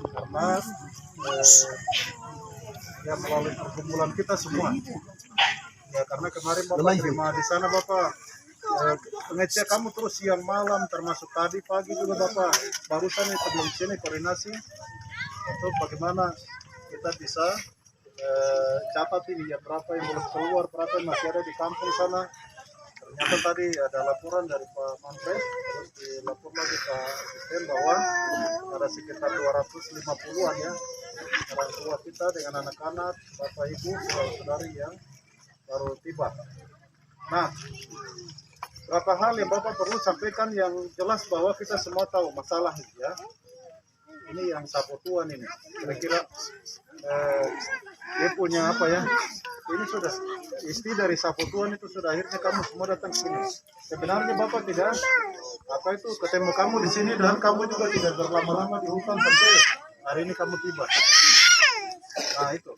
karena ya melalui pergumulan kita semua. Ya karena kemarin Bapak terima di sana Bapak pengecek kamu terus siang malam termasuk tadi pagi juga Bapak barusan ini sebelum sini koordinasi untuk bagaimana kita bisa catat ini ya berapa yang belum keluar, berapa yang masih ada di kampung sana. Ternyata tadi ada laporan dari Pak Manfred, terus dilapor lagi ke asisten bahwa ada sekitar 250-an ya orang tua kita dengan anak-anak, bapak ibu, saudara-saudari yang baru tiba. Nah, berapa hal yang Bapak perlu sampaikan yang jelas bahwa kita semua tahu masalah ini ya. Ini yang Saputuan ini, kira-kira dia punya apa ya? Ini sudah istri dari Saputuan itu sudah akhirnya kamu semua datang ke sini. Sebenarnya Bapak tidak apa itu ketemu kamu di sini dan kamu juga tidak berlama-lama di hutan sampai hari ini kamu tiba. Nah itu.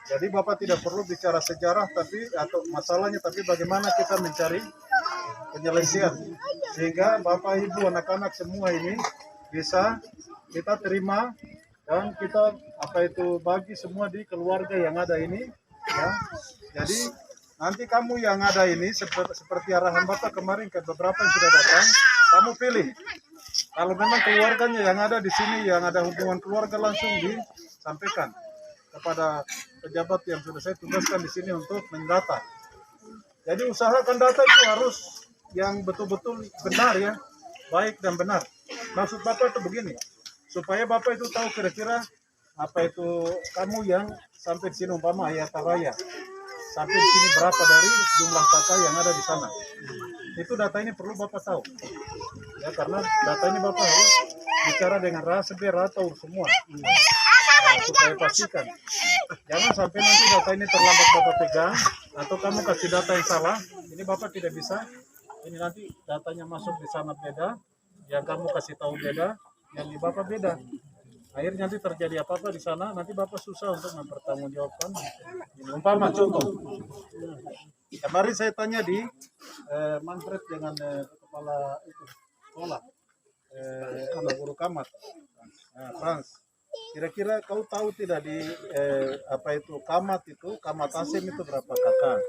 Jadi Bapak tidak perlu bicara sejarah tapi atau masalahnya, tapi bagaimana kita mencari penyelesaian sehingga Bapak Ibu anak-anak semua ini bisa kita terima dan kita apa itu bagi semua di keluarga yang ada ini ya. Jadi nanti kamu yang ada ini seperti arahan Bapak kemarin ke beberapa yang sudah datang, kamu pilih. Kalau memang keluarganya yang ada di sini yang ada hubungan keluarga langsung disampaikan kepada pejabat yang sudah saya tugaskan di sini untuk mendata. Jadi usahakan data itu harus yang betul-betul benar ya, baik dan benar. Maksud Bapak itu begini, supaya Bapak itu tahu kira-kira apa itu kamu yang sampai di sini umpama ya Taraya, sampai di sini berapa dari jumlah kakak yang ada di sana. Itu data ini perlu Bapak tahu. Ya karena data ini Bapak harus bicara dengan rasa atau semua. Supaya pastikan jangan sampai nanti data ini terlambat Bapak pegang atau kamu kasih data yang salah, ini Bapak tidak bisa, ini nanti datanya masuk di sana beda, yang kamu kasih tahu beda, yang di Bapak beda, akhirnya nanti terjadi apa-apa di sana, nanti Bapak susah untuk mempertanggungjawabkan. Ini umpama contoh, kemarin saya tanya di Manfred dengan kepala itu sekolah, guru kamat, Frans. Kira-kira kau tahu tidak di apa itu kamat Asim itu berapa kakak?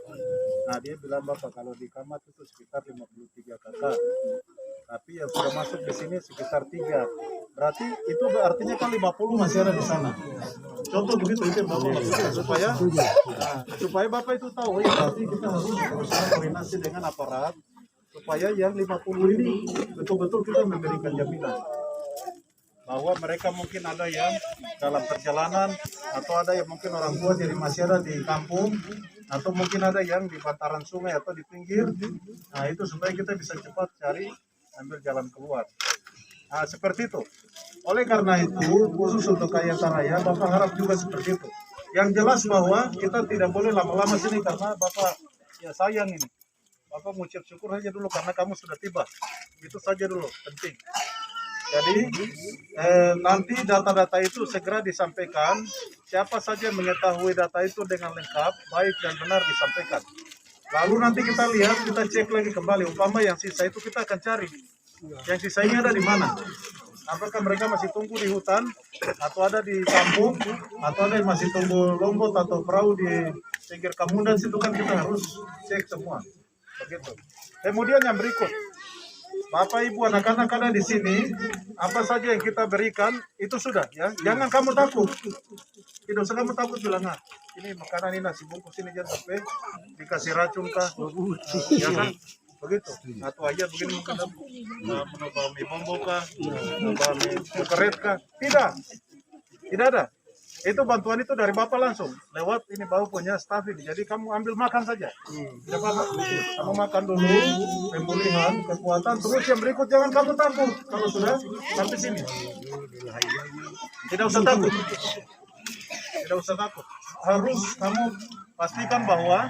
Nah dia bilang Bapak kalau di kamat itu sekitar 53 kakak. Tapi yang sudah masuk di sini sekitar 3. Berarti itu artinya kan 50 masih ada di sana. Contoh begitu itu Bapak maksudnya supaya Bapak itu tahu ya berarti kita harus berusaha koordinasi dengan aparat supaya yang 50 ini betul-betul kita memberikan jaminan bahwa mereka mungkin ada yang dalam perjalanan atau ada yang mungkin orang tua jadi masih ada di kampung atau mungkin ada yang di bantaran sungai atau di pinggir. Nah itu supaya kita bisa cepat cari ambil jalan keluar. Nah seperti itu. Oleh karena itu khusus untuk Kaya Taraya Bapak harap juga seperti itu. Yang jelas bahwa kita tidak boleh lama-lama sini karena Bapak ya sayang ini. Bapak mengucap syukur saja dulu karena kamu sudah tiba. Itu saja dulu penting. Jadi nanti data-data itu segera disampaikan. Siapa saja mengetahui data itu dengan lengkap, baik dan benar disampaikan. Lalu nanti kita lihat, kita cek lagi kembali. Umpama yang sisa itu kita akan cari. Yang sisanya ada di mana? Apakah mereka masih tunggu di hutan, atau ada di kampung, atau ada yang masih tunggu lombot atau perahu di pinggir Kamundan, situ kan kita harus cek semua. Begitu. Kemudian yang berikut. Bapak Ibu anak-anak ada di sini, apa saja yang kita berikan itu sudah ya. Jangan kamu takut. Tidak usah kamu takut bilang ini makanan ini nasi bungkus ini jangan sampai dikasih racun kah? Ya kan? Begitu. Atau aja begini mungkin mencoba mie bombo kah? Mencoba mie keret kah? Tidak. Tidak ada. Itu bantuan itu dari Bapak langsung lewat ini Bapak punya staf ini. Jadi kamu ambil makan saja. Tidak apa-apa. Kamu makan dulu, pemulihan, kekuatan. Terus yang berikut jangan kamu takut kalau sudah sampai sini. Tidak usah takut. Tidak usah takut. Harus kamu pastikan bahwa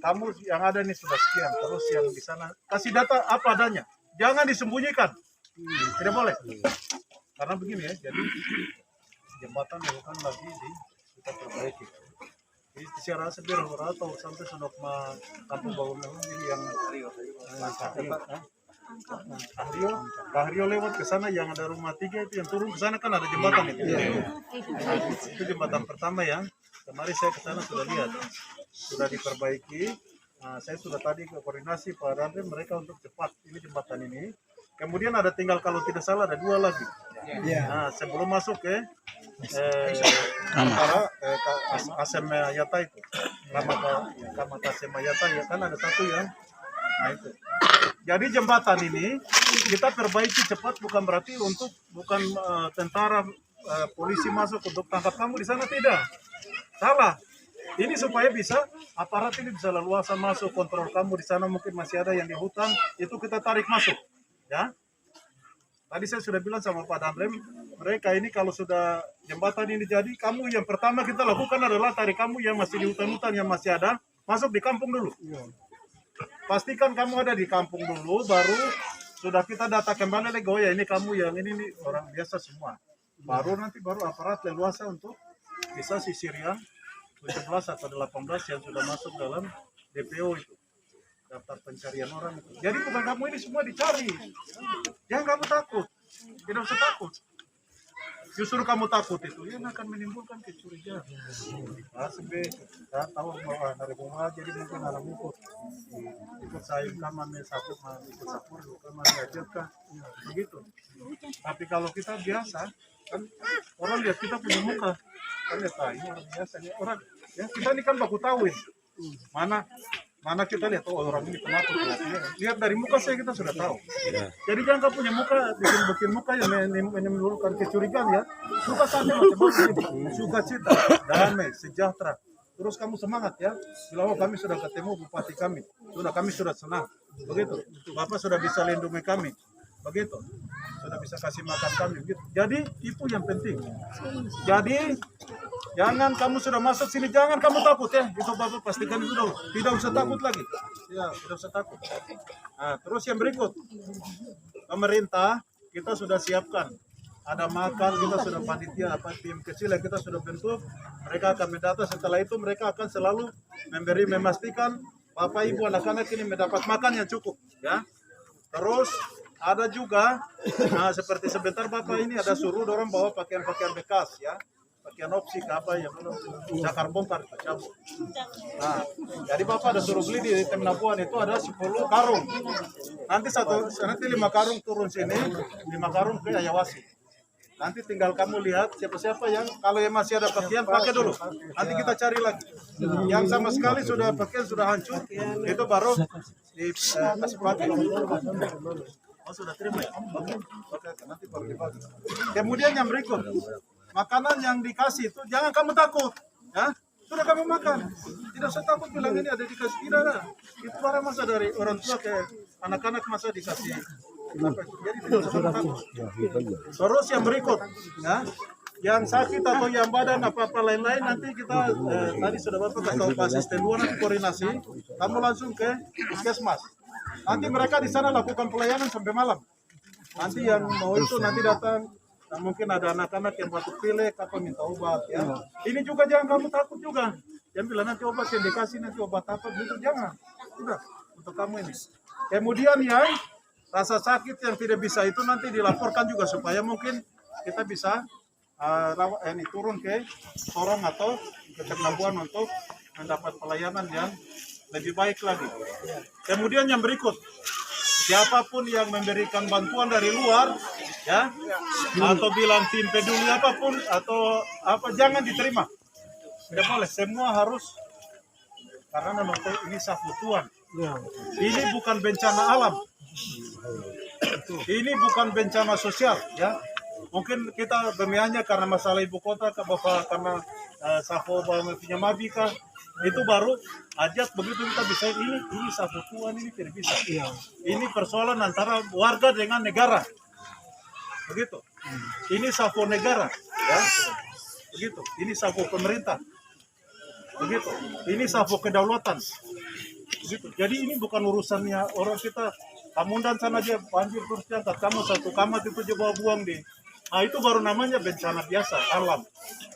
kamu yang ada ini sudah sekian. Terus yang di sana kasih data apa adanya. Jangan disembunyikan. Tidak boleh. Karena begini ya, jadi jembatan itu kan lagi kita perbaiki. Jadi secara biar atau sampai sodok kampung bangunan ini yang Bahrio lewat ke sana yang ada rumah 3 itu yang turun ke sana kan ada jembatan itu. Nah, itu jembatan pertama yang kemarin saya ke sana sudah lihat sudah diperbaiki. Nah, saya sudah tadi koordinasi Pak Ramli mereka untuk cepat ini jembatan ini. Kemudian ada tinggal kalau tidak salah ada 2 lagi. Nah, sebelum masuk ke Asem Yata itu, Kamat Asem Yata ya kan ada satu yang, nah itu. Jadi jembatan ini kita perbaiki cepat bukan berarti untuk bukan tentara polisi masuk untuk tangkap kamu di sana tidak, salah. Ini supaya bisa aparat ini bisa leluasa masuk kontrol kamu di sana mungkin masih ada yang di hutan itu kita tarik masuk, ya. Tadi saya sudah bilang sama Pak Danrem, mereka ini kalau sudah jembatan ini jadi, kamu yang pertama kita lakukan adalah tarik kamu yang masih di hutan-hutan yang masih ada, masuk di kampung dulu. Pastikan kamu ada di kampung dulu, baru sudah kita data kembali lagi, oh ya ini kamu yang ini orang biasa semua. Baru nanti baru aparat leluasa untuk bisa sisir yang 17 atau 18 yang sudah masuk dalam DPO itu. Daftar pencarian orang itu. Jadi bukan kamu ini semua dicari. Jangan kamu takut. Tidak usah takut. Justru kamu takut itu yang akan menimbulkan kecurigaan. Sebab saya tahu bahwa dari rumah jadi mungkin anak ikut sayang kaman sapur ikut sapur kaman ajarkan begitu. Tapi kalau kita biasa kan orang lihat kita punya muka kan lihat ini orang biasa orang ya kita ini kan baku tahu mana kita lihat orang ini penakut lihat dari muka saya kita sudah tahu. Jadi jangan punya muka bikin muka yang menimbulkan kecurigaan ya. Muka saja macam-macam, sukacita, damai, sejahtera. Terus kamu semangat ya. Bila kami sudah ketemu bupati kami, kami sudah senang. Begitu. Bapak sudah bisa lindungi kami. Begitu. Sudah bisa kasih makan kami. Begitu. Jadi itu yang penting. Jadi jangan kamu sudah masuk sini, jangan kamu takut ya. Itu Bapak pastikan itu dulu. Tidak usah takut lagi. Ya, tidak usah takut. Nah, terus yang berikut. Pemerintah kita sudah siapkan. Ada makan, kita sudah panitia, tim kecil yang kita sudah bentuk. Mereka akan mendata, setelah itu mereka akan selalu memastikan Bapak Ibu anak-anak ini mendapat makan yang cukup. Ya. Terus ada juga, seperti sebentar Bapak ini ada suruh orang bawa pakaian-pakaian bekas ya. Pakaian opsi apa ya belum cakar bongkar cabut. Nah, jadi Bapak ada suruh beli di Temnabuan itu ada 10 karung. Nanti 5 karung turun sini, 5 karung ke Ayawasi. Nanti tinggal kamu lihat siapa-siapa yang kalau yang masih ada pakaian pakai dulu. Nanti kita cari lagi. Yang sama sekali sudah pakaian sudah hancur, itu baru dikasih pakai. Oh sudah terima ya? Oke, nanti baru dibagi. Kemudian yang berikut, makanan yang dikasih itu jangan kamu takut, ya. Sudah kamu makan, tidak usah takut bilang ini ada dikasih tidak ada. Itu barang masa dari orang tua ke anak-anak masa dikasih. Jadi tidak usah takut. Terus yang berikut, ya. Yang sakit atau yang badan apa-apa lain-lain nanti kita tadi sudah Bapak kasih Pak Asisten 2 nanti koordinasi, kamu langsung ke puskesmas. Nanti mereka di sana lakukan pelayanan sampai malam. Nanti yang mau itu nanti datang. Nah, mungkin ada anak-anak yang batuk pilek apa minta obat ya. Ini juga jangan kamu takut juga. Jangan bilang nanti obat yang dikasih nanti obat apa gitu jangan. Sudah untuk kamu ini. Kemudian yang rasa sakit yang tidak bisa itu nanti dilaporkan juga supaya mungkin kita bisa turun ke Sorong atau ke Temnabuan untuk mendapat pelayanan yang lebih baik lagi. Kemudian yang berikut, siapapun yang memberikan bantuan dari luar, ya, atau bilang tim peduli apapun atau apa jangan diterima. Tidak boleh, semua harus karena memang ini safutuan. Ini bukan bencana alam. Ini bukan bencana sosial, ya. Mungkin kita bemiannya karena masalah ibu kota, karena Safo punya Mabika, itu baru ajak begitu kita bisa ini safutuan ini tidak bisa. Ini persoalan antara warga dengan negara. Begitu. Ini Safo negara, ya. Begitu. Ini Safo pemerintah. Begitu. Ini Safo kedaulatan. Begitu. Jadi ini bukan urusannya orang kita. Kamundan sana aja banjir terus diangkat. Kamu satu kamar itu coba buang di. Nah itu baru namanya bencana biasa alam.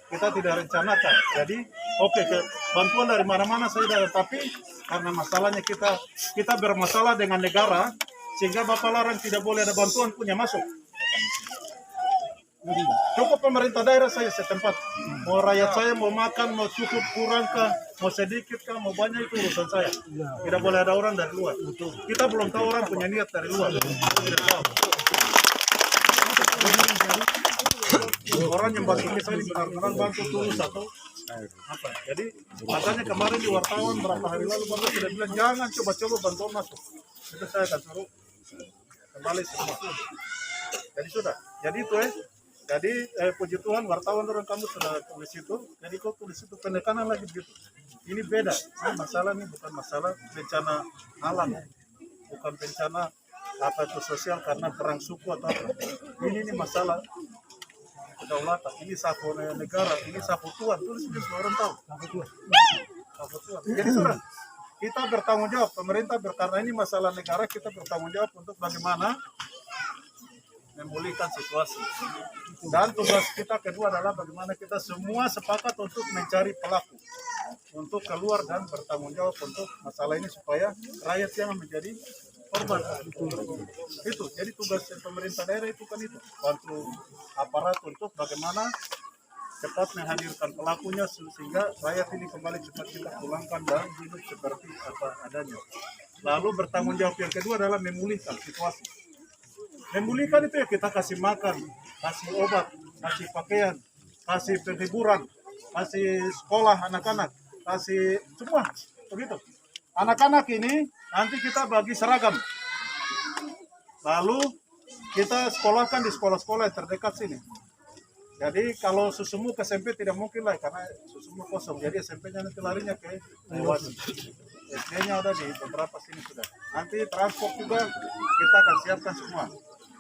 Kita tidak rencanakan. Jadi oke, bantuan dari mana-mana saya tidak. Tapi karena masalahnya kita bermasalah dengan negara, sehingga Bapak larang tidak boleh ada bantuan punya masuk. Cukup pemerintah daerah saya setempat. Mau rakyat saya mau makan, mau cukup kurang kah, mau sedikit kah, mau banyak itu urusan saya. Tidak boleh ada orang dari luar. Kita belum tahu orang punya niat dari luar. Tidak tahu. Orang yang bantu kita ini benar-benar bantu tulus atau apa. Jadi makanya kemarin di wartawan berapa hari lalu Bapak sudah bilang jangan coba-coba bantuan masuk. Itu saya akan suruh kembali semua. Jadi sudah. Jadi itu Jadi puji Tuhan wartawan orang kamu sudah tulis itu. Jadi kok tulis itu penekanan lagi begitu. Ini beda. Ini masalah ini bukan masalah bencana alam, bukan bencana apa itu sosial karena perang suku atau apa. Ini masalah kedaulatan. Ini sapu negara. Ini sapu Tuhan. Tulis itu semua orang tahu. Sapu Tuhan. Jadi sudah. Kita bertanggung jawab. Pemerintah karena ini masalah negara, kita bertanggung jawab untuk bagaimana memulihkan situasi. Dan tugas kita kedua adalah bagaimana kita semua sepakat untuk mencari pelaku, untuk keluar dan bertanggung jawab untuk masalah ini supaya rakyat yang menjadi korban. Itu jadi tugas pemerintah daerah itu kan itu, bantu aparat untuk bagaimana cepat menghadirkan pelakunya sehingga rakyat ini kembali cepat kita pulangkan dan hidup seperti apa adanya. Lalu bertanggung jawab yang kedua adalah memulihkan situasi. Memulihkan itu ya kita kasih makan, kasih obat, kasih pakaian, kasih penghiburan, kasih sekolah anak-anak, kasih semua begitu. Anak-anak ini nanti kita bagi seragam, lalu kita sekolahkan di sekolah-sekolah yang terdekat sini. Jadi kalau Susumu ke SMP tidak mungkin lah karena Susumu kosong. Jadi SMP-nya nanti larinya ke Wasi. SD-nya ada di beberapa sini sudah. Nanti transport juga kita akan siapkan semua.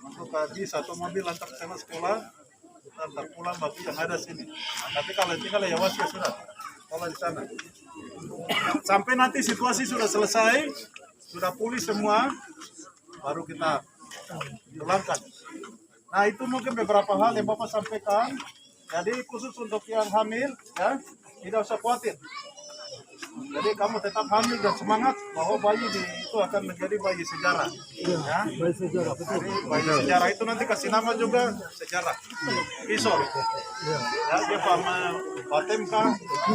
Untuk tadi satu mobil antar sama sekolah, kita antar pulang bagi yang ada sini. Tapi kalau tinggal ya Wasi sudah. Kalau di sana. Sampai nanti situasi sudah selesai, sudah pulih semua, baru kita pulangkan. Nah itu mungkin beberapa hal yang Bapak sampaikan. Jadi khusus untuk yang hamil, ya tidak usah khawatir. Jadi kamu tetap hamil dan semangat bahwa bayi itu akan menjadi bayi sejarah. Ya. Bayi sejarah. Jadi bayi sejarah itu nanti kasih nama juga sejarah. Kisor. Ya dia sama Patemka,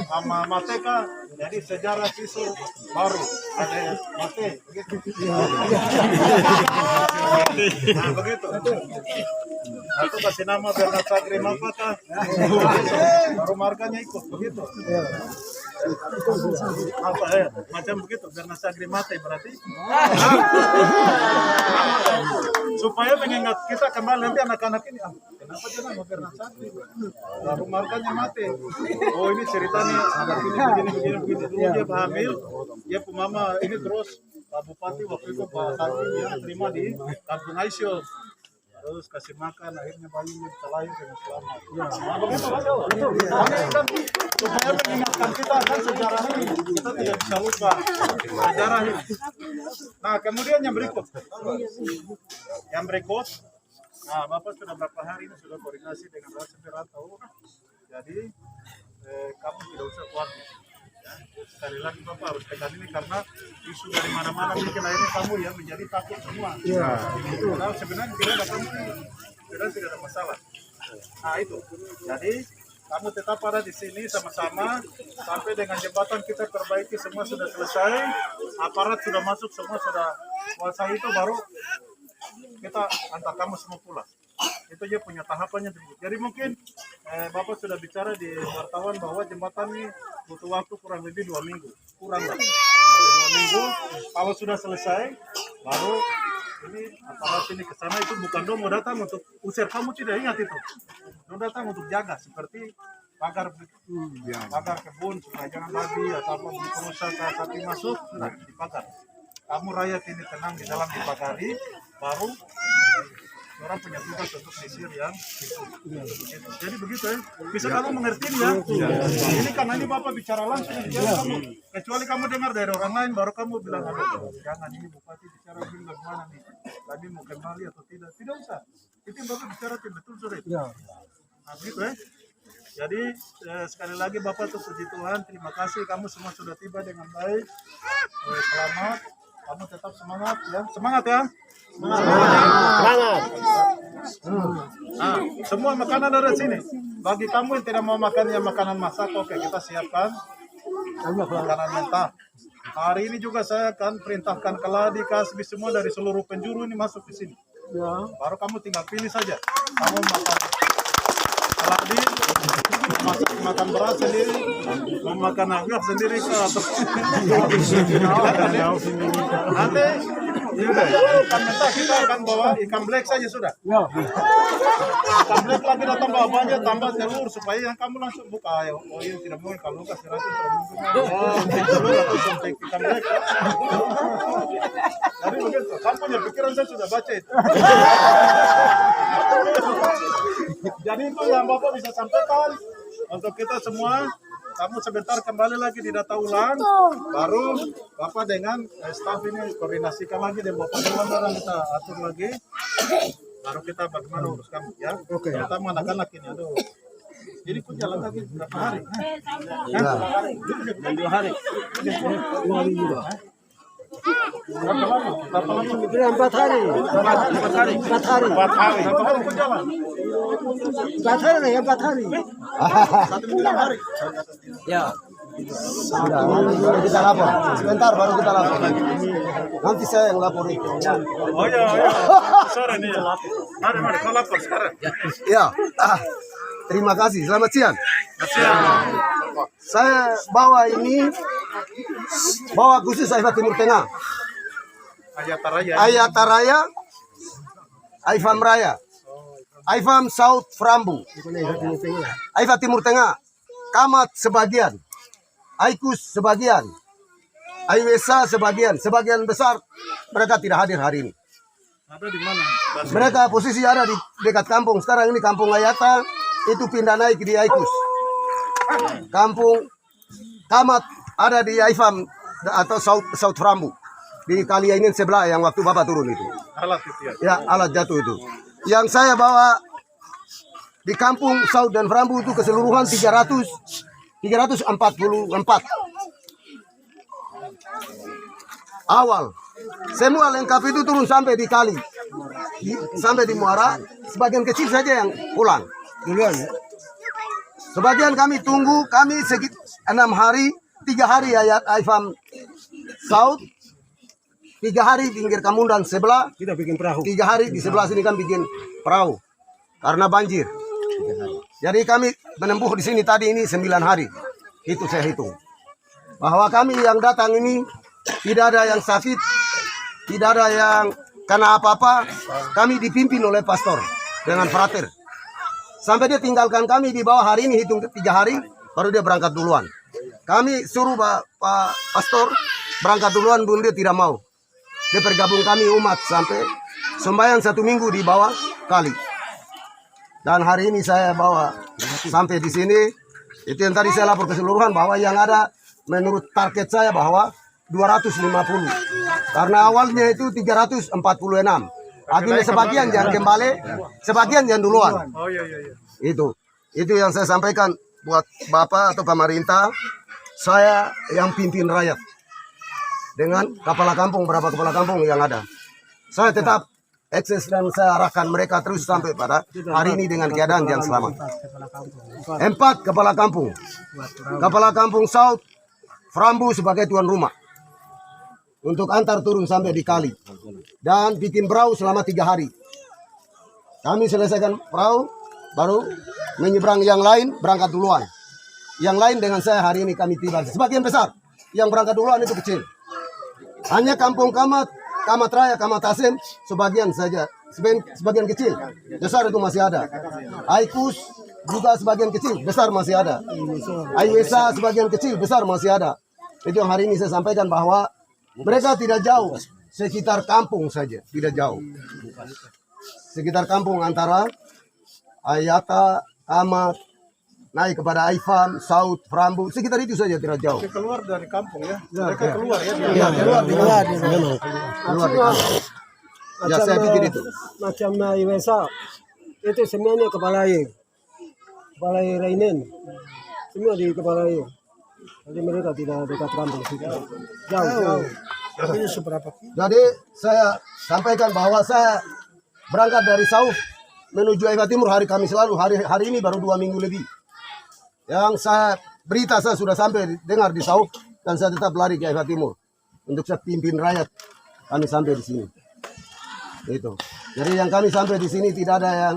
sama Mateka. Jadi sejarah Kisor baru. Ada Mate. Begitu. Nah begitu. Aku kasih nama Bernard Sagri Mapaka. Baru marganya ikut begitu. Apa ya? Macam begitu Bernard Sagri Mate berarti. Supaya mengingat kita kembali nanti anak-anak ini. Kenapa dia nama Bernard Sagri? Baru marganya Mate. Oh ini ceritanya anak ini begini. Dulu dia hamil, dia pemama ini terus Pak Bupati waktu itu Pak Sagri dia terima di Kampung Aisyah. Terus kasih makan, akhirnya bayinya bisa lahir dengan selamat. Nah, begitu kan? Supaya mengingatkan kita akan sejarah ini, kita tidak bisa lupa sejarah ini. Nah, kemudian yang berikut, nah Bapak sudah berapa hari ini sudah koordinasi dengan Rasim Rantau, jadi kamu tidak usah khawatir. Ya, sekali lagi Bapak harus tekan ini karena isu dari mana-mana bikin akhirnya kamu ya menjadi takut semua. Ya. Nah, sebenarnya tidak ada masalah. Nah itu, jadi kamu tetap ada di sini sama-sama sampai dengan jembatan kita perbaiki semua sudah selesai, aparat sudah masuk semua sudah kuasai itu baru kita antar kamu semua pulang. Itu dia punya tahapannya. Jadi mungkin Bapak sudah bicara di wartawan bahwa jembatan ini butuh waktu kurang lebih 2 minggu. Kurang lah. 2 minggu. Kalau sudah selesai, baru ini antara sini ke sana itu bukan dong mau datang untuk usir. Kamu tidak ingat itu. Dong datang untuk jaga seperti pagar kebun supaya jangan babi atau apa berusaha sapi masuk sudah dipagar. Kamu rakyat ini tenang di dalam dipagari, baru orang punya tugas untuk sisir yang jadi begitu ya. Bisa kamu mengerti ya? Ini karena ini Bapak bicara langsung ya, kamu, kecuali kamu dengar dari orang lain baru kamu bilang jangan ini Bupati bicara begini bagaimana nih tadi mau kembali atau tidak usah. Itu yang Bapak bicara betul sudah. Nah begitu ya. Jadi sekali lagi Bapak tuh puji Tuhan, terima kasih kamu semua sudah tiba dengan baik, selamat. Kamu tetap semangat ya. Semangat ya. Semangat. Nah, semua makanan ada di sini. Bagi kamu yang tidak mau makan yang makanan masak, oke kita siapkan makanan mentah. Hari ini juga saya akan perintahkan Keladi, Kasbi semua dari seluruh penjuru ini masuk di sini. Baru kamu tinggal pilih saja. Kamu makan Keladi, makan beras sendiri, mau makan agak sendiri ke atas. Nanti ikan mentah kita akan bawa ikan black saja sudah. Ikan black lagi datang bawa banyak, tambah telur supaya yang kamu langsung buka. Oh iya tidak mau kalau kasih rasa telur atau suntik ikan black. Jadi begitu, kamu punya pikiran saya sudah baca itu. Jadi itu yang Bapak bisa sampaikan untuk kita semua. Kamu sebentar kembali lagi di data ulang, baru Bapak dengan staf ini koordinasikan lagi dan Bapak dengan kita atur lagi, baru kita bagaimana urus kamu ya. Oke. Kita anak-anak ini, aduh. Jadi pun jalan lagi berapa hari? Ya. 2 hari. 2 hari juga. Berapa lama? 4 hari. 4 hari. 4 hari. 4 hari. Berapa hari pun jalan? 4 hari ya, 4 hari. 1 minggu 6 hari. Ya. Sudah, nanti baru kita lapor. Sebentar baru kita lapor. Nanti saya yang lapor itu. Oh iya. Sore nih ya. Mari, kau lapor sekarang. Ya. Terima kasih. Selamat siang. Siang. Saya bawa khusus Aifam Timur Tengah. Ayata Raya. Aifam Raya. Aifam South Frambu. Aifam Timur Tengah. Kamat sebagian. Aikus sebagian. Aiwesa sebagian. Sebagian besar mereka tidak hadir hari ini. Ada di mana? Mereka posisi ada di dekat kampung. Sekarang ini kampung Ayata itu pindah naik di Aikus. Kampung Kamat ada di Aifam atau South Frambu. Di kali ini sebelah yang waktu Bapak turun itu. Alat itu ya. Ya, alat jatuh itu. Yang saya bawa di kampung South dan Frambu itu keseluruhan 344 awal. Semua lengkap itu turun sampai di kali, sampai di muara. Sebagian kecil saja yang pulang duluan. Sebagian kami tunggu, kami sekitar 6 hari, 3 hari ayat Aifam South, 3 hari pinggir Kamundan sebelah, Kita bikin perahu. 3 hari di sebelah sini kan bikin perahu karena banjir. Jadi kami menempuh di sini tadi ini 9 hari. Itu saya hitung. Bahwa kami yang datang ini tidak ada yang sakit, tidak ada yang kena apa-apa. Kami dipimpin oleh pastor dengan frater. Sampai dia tinggalkan kami di bawah hari ini, hitung 3 hari, baru dia berangkat duluan. Kami suruh Pak Pastor berangkat duluan, pun dia tidak mau. Dia bergabung kami umat sampai sembahyang 1 minggu di bawah kali. Dan hari ini saya bawa sampai di sini. Itu yang tadi saya lapor keseluruhan bahwa yang ada menurut target saya bahwa 250. Karena awalnya itu 346. Akhirnya sebagian jangan kembali, sebagian jangan duluan. Oh iya. Itu yang saya sampaikan buat Bapak atau pemerintah. Saya yang pimpin rakyat dengan kepala kampung, berapa kepala kampung yang ada. Saya tetap eksis dan saya arahkan mereka terus sampai pada hari ini dengan keadaan yang selamat. 4 kepala kampung. Kepala kampung South Frambu sebagai tuan rumah untuk antar turun sampai di kali dan bikin perahu selama 3 hari. Kami selesaikan perahu, baru menyeberang yang lain berangkat duluan. Yang lain dengan saya hari ini kami tiba. Sebagian besar yang berangkat duluan itu kecil. Hanya kampung Kamat Raya, Kamat Asim, sebagian saja. Sebagian kecil. Besar itu masih ada. Aikus juga sebagian kecil, besar masih ada. Aiwesa sebagian kecil, besar masih ada. Itu yang hari ini saya sampaikan bahwa mereka tidak jauh. Sekitar kampung saja, tidak jauh. Sekitar kampung antara Ayata, Kamat, naik kepada Aifam, South, Frambu, sekitar itu saja tidak jauh. Mereka keluar dari kampung ya. Mereka keluar ya. Keluar di kampung. Ya saya pikir itu. Macam Iwesa itu semuanya kepala air Rainen, semua di kepala air. Jadi mereka tidak dekat kampung, jauh. Ini seberapa kilo? Jadi saya sampaikan bahwa saya berangkat dari Sauf menuju Eva Timur hari Kamis lalu. Hari ini baru 2 minggu lebih. Yang saya berita saya sudah sampai dengar di Sauf dan saya tetap lari ke Eva Timur untuk saya pimpin rakyat. Kami sampai di sini. Itu. Jadi yang kami sampai di sini tidak ada yang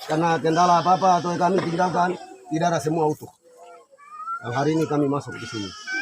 karena kendala apa-apa atau yang kami tinggalkan, tidak ada, semua utuh. Yang hari ini kami masuk di sini.